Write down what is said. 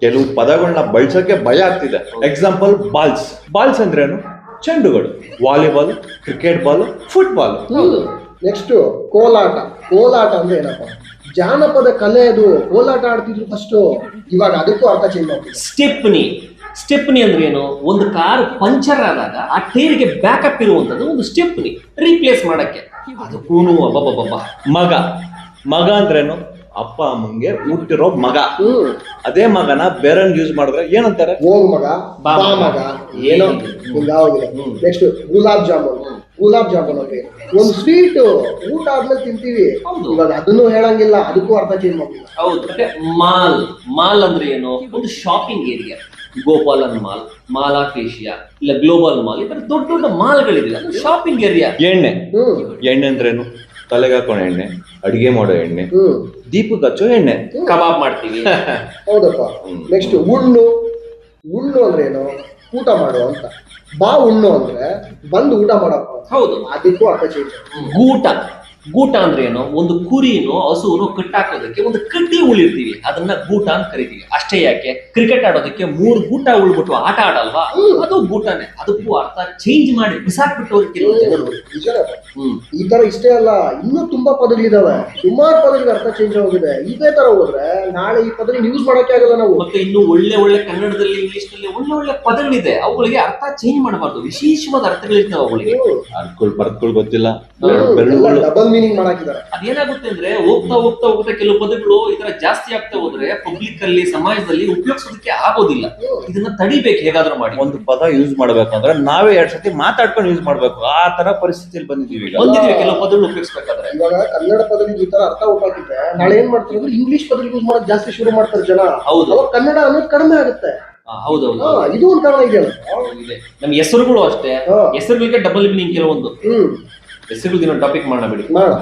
ಕೆಲವು ಪದಗಳನ್ನ ಬಳಸೋಕೆ ಭಯ ಆಗ್ತಿದೆ. Example balls. ಬಾಲ್ಸ್ ಅಂದ್ರೇನು? ಚೆಂಡುಗಳು. Volleyball, cricket ball, football. Next ಕೋಲಾಟ. ಕೋಲಾಟ ಅಂದ್ರೆ ಏನಪ್ಪ? ಜಾನಪದ ಕಲೆ ಅದು. ಕೋಲಾಟ ಆಡ್ತಿದ್ರು ಫಸ್ಟ್, ಇವಾಗ ಅದಕ್ಕೂ ಅರ್ಥ ಚೇಂಜ್ ಆಗ್ತಿದೆ. ಸ್ಟೆಪ್ನಿ. ಸ್ಟೆಪ್ನಿ ಅಂದ್ರೆ ಏನು? ಒಂದು ಕಾರ್ ಪಂಚರ್ ಆದಾಗ ಆ ಟೈರ್ಗೆ ಬ್ಯಾಕಪ್ ಇರುವಂತದ್ದು ಒಂದು ಸ್ಟೆಪ್ನಿ ರೀಪ್ಲೇಸ್ ಮಾಡಕ್ಕೆ. ಅದಕ್ಕೂ ಅಬ್ಬಬ್ಬಬ್ಬ. ಮಗ. ಮಗ ಅಂದ್ರೇನು? ಅಪ್ಪ ಅಮ್ಮಂಗೆ ಹುಟ್ಟಿರೋ ಮಗ. ಅದೇ ಮಗನ ಬೇರೆ ಯೂಸ್ ಮಾಡಿದ್ರೆ ಏನಂತಾರೆ? ಹೋಗ್ ಮಗ, ಬಾ ಮಗ, ಏನೋ ಹಿಂಗಾಗಿದೆ. ನೆಕ್ಸ್ಟ್ ಗುಲಾಬ್ ಜಾಮೂನ್. ಗುಲಾಬ್ ಜಾಮೂನ್ ಅಂದ್ರೆ ಒಂದು ಸ್ವೀಟ್ ಊಟ ಆದ್ಮೇಲೆ ತಿಂತೀವಿ, ಇವಾಗ ಅದನ್ನು ಹೇಳಂಗಿಲ್ಲ, ಅದಕ್ಕೂ ಅರ್ಥ ಚೇಂಜ್ ಮಾಡ್ತೀವಿ. ಹೌದು. ಮತ್ತೆ ಮಾಲ್. ಮಾಲ್ ಅಂದ್ರೆ ಏನು? ಒಂದು shopping area. Gopalan mall, mall of Asia, ಇಲ್ಲ ಗ್ಲೋಬಲ್ ಮಾಲ್, ಈ ತರ ದೊಡ್ಡ ದೊಡ್ಡ ಮಾಲ್ಗಳಿದೆ, ಅದು ಶಾಪಿಂಗ್ ಏರಿಯಾ. ಎಣ್ಣೆ. ಎಣ್ಣೆ ಅಂದ್ರೇನು? ತಲೆಗೆ ಹಾಕೋಣ ಎಣ್ಣೆ, ಅಡಿಗೆ ಮಾಡೋ ಎಣ್ಣೆ, ದೀಪಕ್ಕೆ ಹಚ್ಚೋ ಎಣ್ಣೆ, ಕಬಾಬ್ ಮಾಡ್ತೀವಿ. ಹೌದಪ್ಪ. ನೆಕ್ಸ್ಟ್ ಉಣ್ಣು. ಉಣ್ಣು ಅಂದ್ರೆ ಏನು? ಊಟ ಮಾಡು ಅಂತ. ಬಾ ಉಣ್ಣು ಅಂದ್ರೆ ಬಂದು ಊಟ ಮಾಡಪ್ಪ. ಹೌದು. ಅದಕ್ಕೂ ಅರ್ಥ ಚೇಂಜ್. ಗೂಟ. ಗೂಟ ಅಂದ್ರೆ ಏನು? ಒಂದು ಕುರಿನೋ ಹಸುನು ಕಟ್ಟಾಕೋದಕ್ಕೆ ಒಂದು ಕಡ್ಡಿ ಉಳಿರ್ತೀವಿ, ಅದನ್ನ ಗೂಟ ಅಂತ ಕರಿತೀವಿ. ಅಷ್ಟೇ ಯಾಕೆ, ಕ್ರಿಕೆಟ್ ಆಡೋದಕ್ಕೆ 3 ಗೂಟ ಉಳ್ಬಿಟ್ಟು ಆಟ ಆಡಲ್ವಾ, ಅದು ಗೂಟನೇ. ಅದಕ್ಕೂ ಅರ್ಥ ಚೇಂಜ್ ಮಾಡಿ ಬಿಸಾಕ್ಬಿಟ್ಟವ್ರು ಕೆಲವು ಜನರು. ಈ ತರ ಇಷ್ಟೇ ಅಲ್ಲ, ಇನ್ನೂ ತುಂಬಾ ಪದಗಳಿದಾವೆ. ಸುಮಾರು ಪದಗಳಿಗೆ ಅರ್ಥ ಚೇಂಜ್ ಆಗಿದೆ. ಇದೇ ತರ ಹೋದ್ರೆ ನಾಳೆ ಈ ಪದ ಯೂಸ್ ಮಾಡಕ್ಕೆ ಆಗಲ್ಲ ನಾವು. ಮತ್ತೆ ಇನ್ನು ಒಳ್ಳೆ ಒಳ್ಳೆ ಕನ್ನಡದಲ್ಲಿ, ಇಂಗ್ಲಿಷ್ ನಲ್ಲಿ ಒಳ್ಳೆ ಒಳ್ಳೆ ಪದಗಳಿದೆ, ಅವುಗಳಿಗೆ ಅರ್ಥ ಚೇಂಜ್ ಮಾಡಬಾರ್ದು. ವಿಶೇಷವಾದ ಅರ್ಥಗಳಿರ್ತವೆ ಅವುಗಳಿಗೆ. ಅರ್ಥ ಬರ್ಕೊಳ್ ಗೊತ್ತಿಲ್ಲ, ಡಬಲ್ ಮೀನಿಂಗ್ ಮಾಡಾಕಿದ್ದಾರೆ. ಅದೇನಾಗುತ್ತೆ ಅಂದ್ರೆ ಹೋಗ್ತಾ ಹೋಗ್ತಾ ಹೋಗ್ತಾ ಕೆಲವು ಪದಗಳು ಈ ತರ ಜಾಸ್ತಿ ಆಗ್ತಾ ಹೋದ್ರೆ ಪಬ್ಲಿಕ್ ಅಲ್ಲಿ, ಸಮಾಜದಲ್ಲಿ ಉಪಯೋಗಿಸೋದಕ್ಕೆ ಆಗೋದಿಲ್ಲ. ಇದನ್ನ ತಡಿಬೇಕು ಹೇಗಾದ್ರೂ ಮಾಡಿ. ಒಂದು ಪದ ಯೂಸ್ ಮಾಡ್ಬೇಕಂದ್ರೆ ನಾವೇ 2 ಸತಿ ಮಾತಾಡ್ಕೊಂಡು ಯೂಸ್ ಮಾಡ್ಬೇಕು. ಆ ತರ ಪರಿಸ್ಥಿತಿಯಲ್ಲಿ ಬಂದಿದ್ದೀವಿ. ಕೆಲವು ಪದಗಳು ಉಪಯೋಗಿಸ್ಬೇಕಾದ್ರೆ. ಇವಾಗ ಕನ್ನಡ ಪದಗಳಿಗೆ ಈ ತರ ಅರ್ಥ ಹೋಗ್ತಿದ್ರೆ ನಾಳೆ ಏನ್ ಮಾಡ್ತಾರೆ ಅಂದ್ರೆ ಇಂಗ್ಲಿಷ್ ಪದಗಳು ಯೂಸ್ ಮಾಡೋದು ಜಾಸ್ತಿ ಶುರು ಮಾಡ್ತಾರೆ ಜನ. ಹೌದು. ಅವಾಗ ಕನ್ನಡ ಅನ್ನೋದು ಕಡಿಮೆ ಆಗುತ್ತೆ. ಹೌದೌದು. ಇದು ಒಂದು ಕಾರಣ ಇದೆಯಲ್ಲ. ನಮ್ ಹೆಸರುಗಳು ಅಷ್ಟೇ, ಹೆಸರುಗಳಿಗೆ ಡಬಲ್ ಮೀನಿಂಗ್ ಕೆಲವೊಂದು. ಹೆಸರುಗಳು ಟಾಪಿಕ್ ಮಾಡೋಣ ಬಿಡಿ. ಮಾಡ